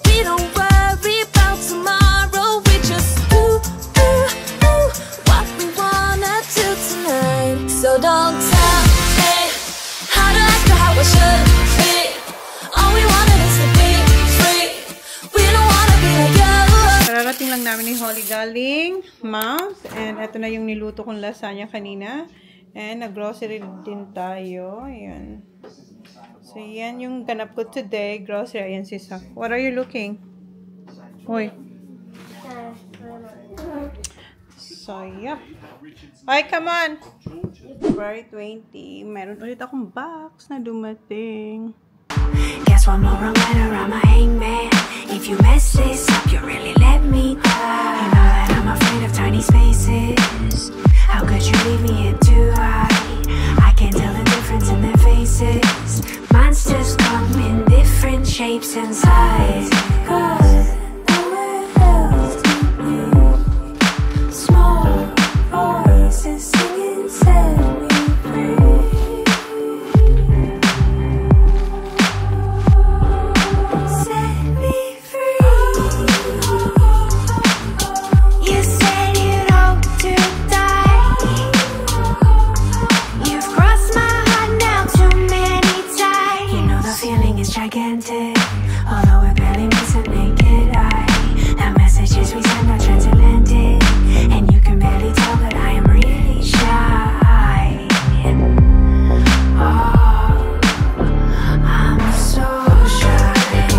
We don't worry about tomorrow. We just do what we wanna do tonight. So don't tell me how to act or how I should be. All we wanted is to be free. We don't wanna be like you. Kararating lang namin ni Holly galing Mouse. And ito na yung niluto kong lasagna kanina. And nag-grocery din tayo. Ayan. So, yan yung ganap ko today. Grocery. Ayan si Sak. What are you looking? Hoy. So, yep. Ay, come on! February 20. Meron ulit akong box na dumating. Guess one more wrong letter, I'm a hangman. If you mess this up, you really let me down. You know that I'm afraid of tiny spaces. How could you leave me here too high? I can't tell the difference in their faces. Monsters come in different shapes and sizes. Small voices singing, set me free. Set me free. You said you'd hope to die. You've crossed my heart now too many times. You know the feeling is gigantic, although it barely meets a naked eye. The messages we send are transatlantic, and you can barely tell that I am really shy. Oh, I'm so shy.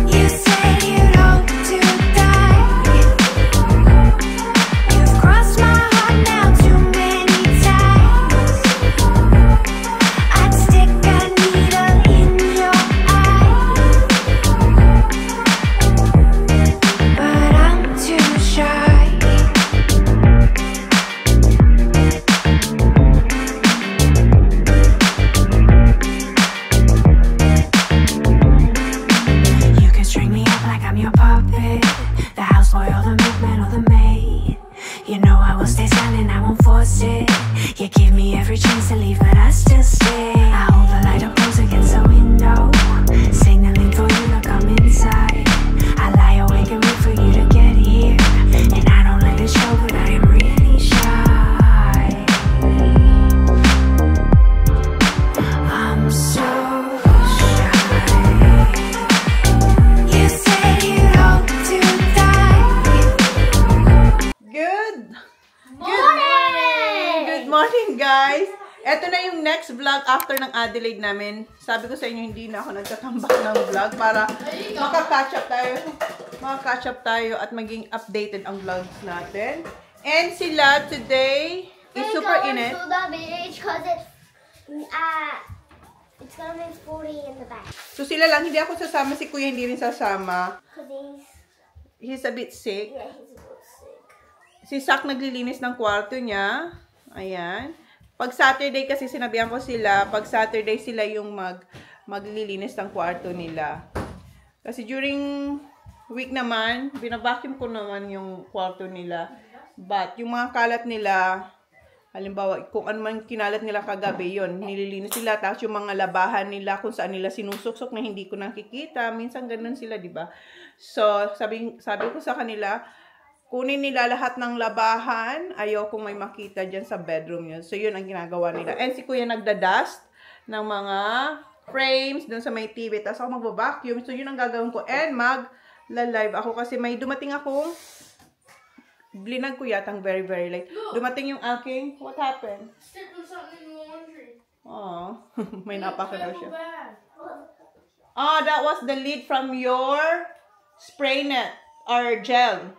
You said you'd hope to die. You've crossed my heart now too many times. I'd stick a needle in your eye, but I'm too shy. You can string me up like I'm your puppet, the houseboy or the milkman or the maid. You know I will stay silent, I won't force it. You give me every chance to leave, but I still stay. I hold the light up close against the window, signaling for you to come inside. I lie awake and wait for you to get here, and I don't let it show, but I am really shy. I'm so shy. You said you'd hope to die. Good! Good morning, guys! Ito na yung next vlog after ng Adelaide namin. Sabi ko sa inyo, hindi na ako nagtatambak ng vlog para maka-catch up tayo at maging updated ang vlogs natin. And sila today is super init. To the beach because it's gonna be 40 in the back. So sila lang, hindi ako sasama. Si Kuya hindi rin sasama. Because He's a bit sick. yeah, he's a little sick. Si Sak naglilinis ng kwarto niya. Ayan. Pag Saturday kasi sinabihan ko sila, pag Saturday sila yung maglilinis ng kwarto nila. Kasi during week naman, binabacuum ko naman yung kwarto nila. But yung mga kalat nila, halimbawa, kung ano man kinalat nila kagabi, yun, nililinis nila. Tapos yung mga labahan nila, kung saan nila sinusuksok na hindi ko nakikita, minsan ganun sila, di ba? So, sabi ko sa kanila, kunin nila lahat ng labahan. Ayaw kung may makita dyan sa bedroom yun. So, yun ang ginagawa nila. And si Kuya nagda-dust ng mga frames dun sa may TV. Tapos ako magbabacuum. So, yun ang gagawin ko. And mag-live ako kasi may dumating akong blinag ko yatang very, very late. Dumating yung aking, what happened? Stick with something in the laundry. Oh, may napaka daw siya. Bad. Oh, that was the lid from your spray net or gel.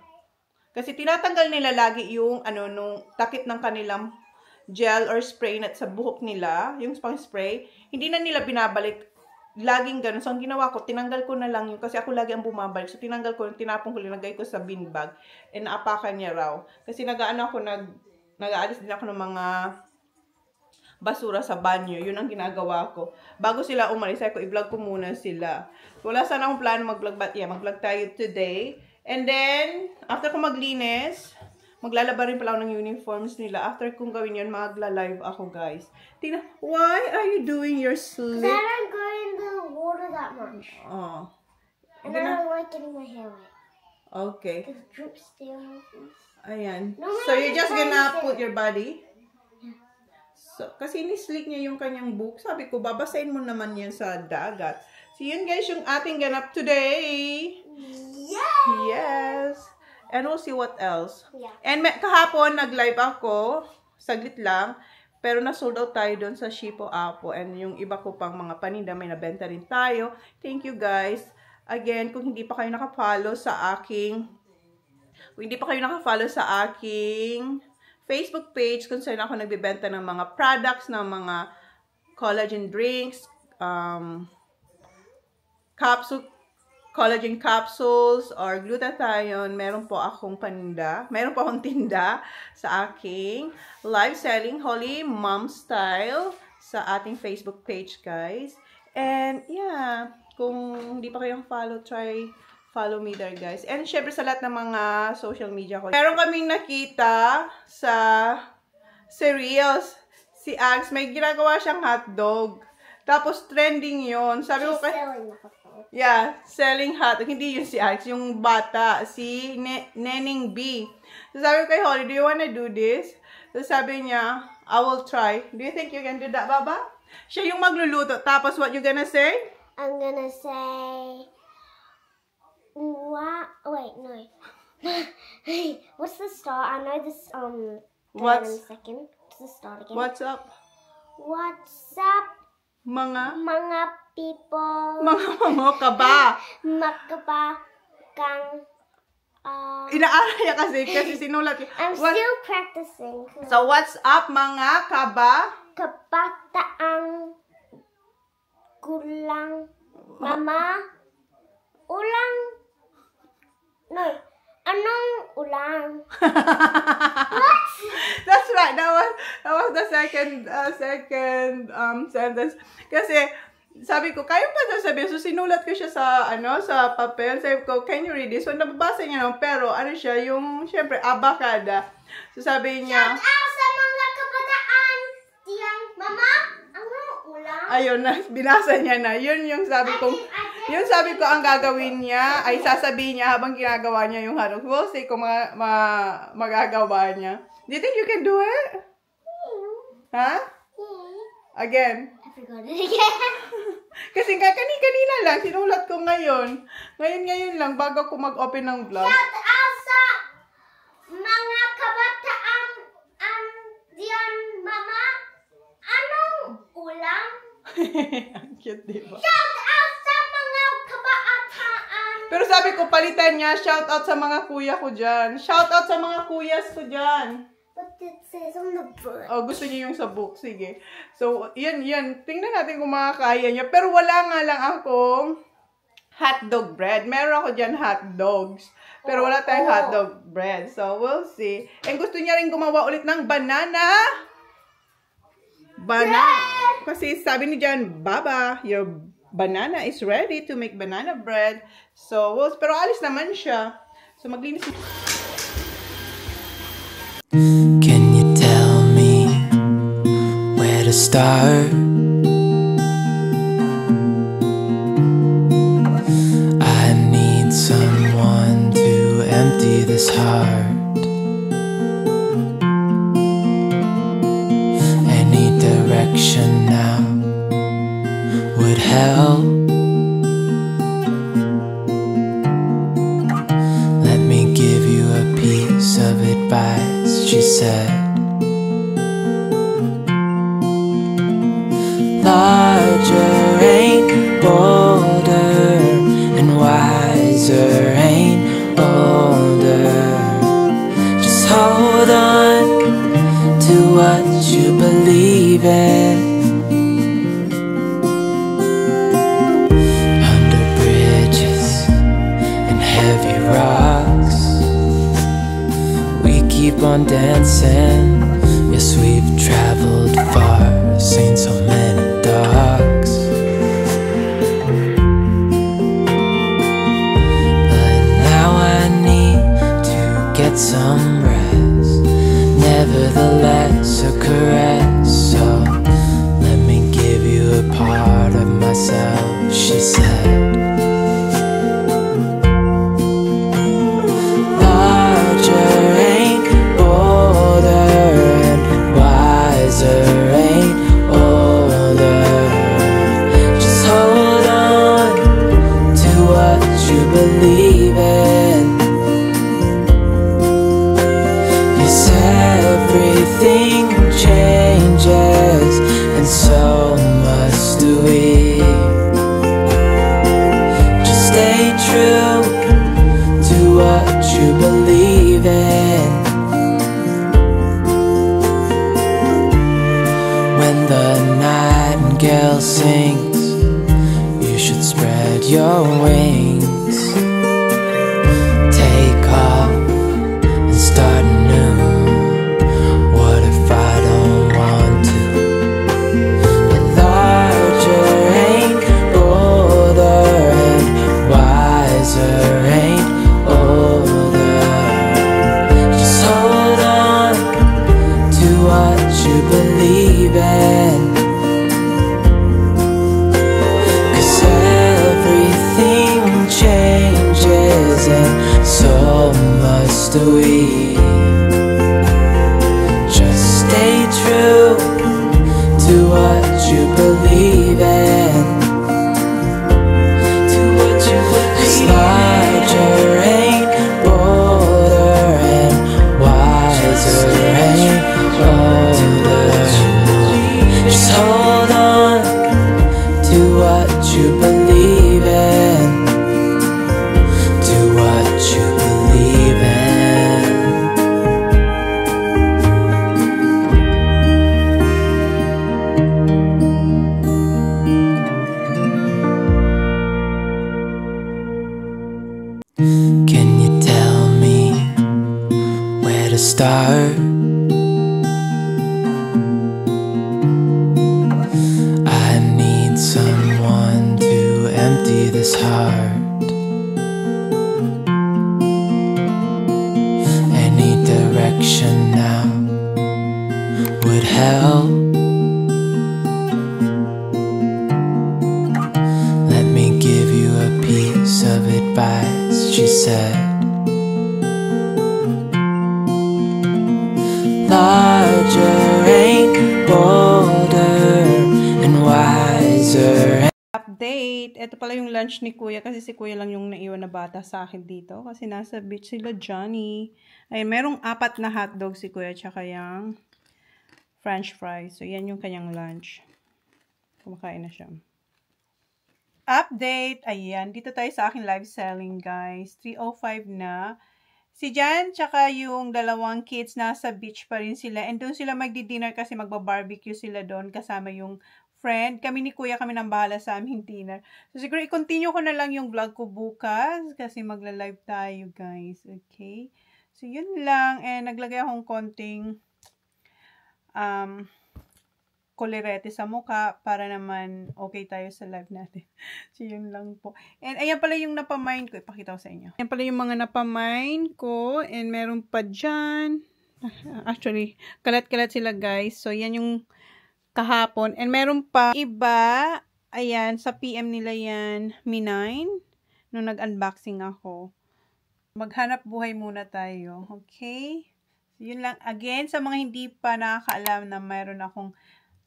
Kasi tinatanggal nila lagi yung nung takip ng kanilang gel or spray net sa buhok nila, yung pang spray, hindi na nila binabalik. Laging ganun. So, ang ginawa ko, tinanggal ko na lang yun kasi ako lagi ang bumabalik. So, tinanggal ko, tinapong ko, linagay ko sa bin bag and naapakan niya raw. Kasi nag-aalis din ako ng mga basura sa banyo. Yun ang ginagawa ko. Bago sila umalis, ay ko i-vlog ko muna sila. Wala sana akong plano mag-vlog, but yeah, mag-vlog tayo today. And then, after ko maglinis, maglalaba rin pala ako ng uniforms nila. After kong gawin yun, magla-live ako, guys. Tina, why are you doing your sleep? Then I'm going to the water that much. Oh. And I don't like getting my hair wet. Okay. Because it drips down my face. Ayan. No, So, I you're just just gonna wanted put it. your body? So, kasi ni-slick niya yung kanyang book. Sabi ko, babasahin mo naman yan sa dagat. So, yun guys, yung ating ganap today. Yeah! Yes. And we'll see what else. Yeah. And kahapon, nag-live ako. Saglit lang. Pero na-sold out tayo doon sa Shippo Apo. And yung iba ko pang mga paninda, may nabenta rin tayo. Thank you guys. Again, kung hindi pa kayo nakafollow sa aking Facebook page, kung saan ako nagbibenta ng mga products, ng mga collagen drinks, collagen capsules, or glutathione, meron po akong paninda. Meron po akong tinda sa aking live selling Holy Mom Style sa ating Facebook page, guys. And, yeah, kung hindi pa kayong follow me there, guys. And, syempre, sa lahat ng mga social media ko. Meron kaming nakita sa Reels. Si Ax, may ginagawa siyang hotdog. Tapos, trending yon. Sabi ko kay... Selling the hot dog. Yeah, selling hotdog. Hindi yun si Ax, yung bata. Si Neneng B. So, sabi ko kay Holly, do you wanna do this? So, sabi niya, I will try. Do you think you can do that, Baba? Siya yung magluluto. Tapos, what you gonna say? I'm gonna say... What? Wait, no. What's the start? I know this, What's- in a second. What's the start again? What's up? What's up, Mga people? ka ba? Makabakang, Inaaral niya kasi sinulat niya. I'm still practicing. So, what's up, mga kaba? Kabataang gulang, mama, ulang, no, anong ulang? That's right. That was the second sentence. Kasi sabi ko, kaya pa sabihin. So sinulat ko siya sa sa papel. Sabi ko, can you read this? So nababasa niya naman, pero siya yung syempre abacada. So sabi niya, Shout out sa mga kabataan, diyang mama, anong ulang? ayun na, binasa niya na. Yun yung sabi ko. Yung sabi ko ang gagawin niya ay sasabihin niya habang ginagawa niya yung hotdog. We'll see kung magagawa niya. Do you think you can do it? Ha? Again? I forgot it again. Kasi kanina lang, sinulat ko ngayon. Ngayon lang, bago ko mag-open ng vlog. Shout out sa mga kabataan, diyang mama, anong ulang? Ang cute, diba? Shout out sa mga kabataan. Pero sabi ko, palitan niya, shout out sa mga kuya ko dyan. Shout out sa mga kuyas ko dyan. But it says on the book. Oh, gusto niyo yung sa book. Sige. So, yan. Tingnan natin kung makakaya niya. Pero wala nga lang akong hotdog bread. Meron ako dyan hotdogs. Pero wala tayong hotdog bread. So, we'll see. And gusto niya rin gumawa ulit ng banana. Kasi sabi ni Jan, Baba, your banana is ready to make banana bread. So, pero alis naman siya. So, maglinis. Can you tell me where to start? I need someone to empty this heart. Any direction now would help. Let me give you a piece of advice, she said. Larger ain't bolder, and wiser ain't older. Just hold on to what you believe in. Under bridges and heavy rocks, we keep on dancing. Yes, we've traveled far, seen so many dogs. But now I need to get some rest. Nevertheless, a caress. So let me give you a part of myself, she said. Larger ain't bolder, and wiser ain't older. Just hold on to what you believe in. Yes, everything changes, and so must we. Just stay true to what you believe in. When the nightingale sings, you should spread your wings. Take off and start anew. What if I don't want to? And larger ain't bolder, and wiser ain't older. Just hold on to what you believe in. 'Cause everything changes, and so must we. Just stay true to what you believe in. To what you believe. 'Cause larger ain't bolder, and wiser ain't older. Just hold on to what you believe in. To what you believe in. Can you tell me where to start? I need someone to empty this heart. Any direction now would help. Let me give you a piece of advice, she said. Larger ain't bolder, and wiser. Update. Ito pala yung lunch ni Kuya kasi si Kuya lang yung naiwan na bata sa akin dito kasi nasa beach sila Johnny. Ay, merong 4 na hotdog si Kuya tsaka yung french fries. So, yan yung kanyang lunch. Kumakain na siya. Update. Ayan. Dito tayo sa aking live selling, guys. 3:05 na. Si Jan, tsaka yung 2 kids, nasa beach pa rin sila. And doon sila magdi-dinner kasi magba-barbecue sila doon kasama yung friend. Kami ni Kuya, kami nang bahala sa aming dinner. So, siguro i-continue ko na lang yung vlog ko bukas kasi magla-live tayo, guys. Okay? So, yun lang. And naglagay akong konting kolerete sa mukha para naman okay tayo sa live natin. So, yun lang po. And ayan pala yung napamind ko. Ipakita ko sa inyo. Ayan pala yung mga napamind ko. And meron pa dyan. Actually, kalat-kalat sila, guys. So, yan yung kahapon. And meron pa iba. Ayan, sa PM nila yan, Mi9. Nung nag-unboxing ako. Maghanap buhay muna tayo. Okay? So, yun lang. Again, sa mga hindi pa nakakaalam na mayroon akong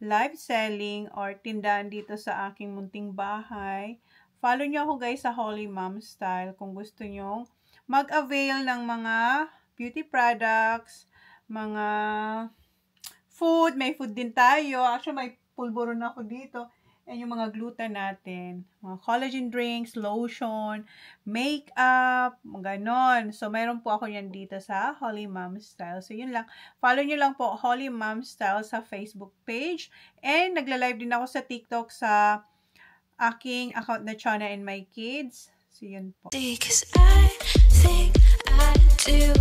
live selling or tindahan dito sa aking munting bahay, follow nyo ako, guys, sa Holy Mom Style kung gusto nyo mag-avail ng mga beauty products, mga food. May food din tayo. Actually, may pulburo na ako dito. And yung mga gluten natin. Mga collagen drinks, lotion, makeup, ganon. So, mayroon po ako yan dito sa Holy Mom Style. So, yun lang. Follow nyo lang po Holy Mom Style sa Facebook page. And, nagla-live din ako sa TikTok sa aking account na Chana and My Kids. So, yun po. Because I think I do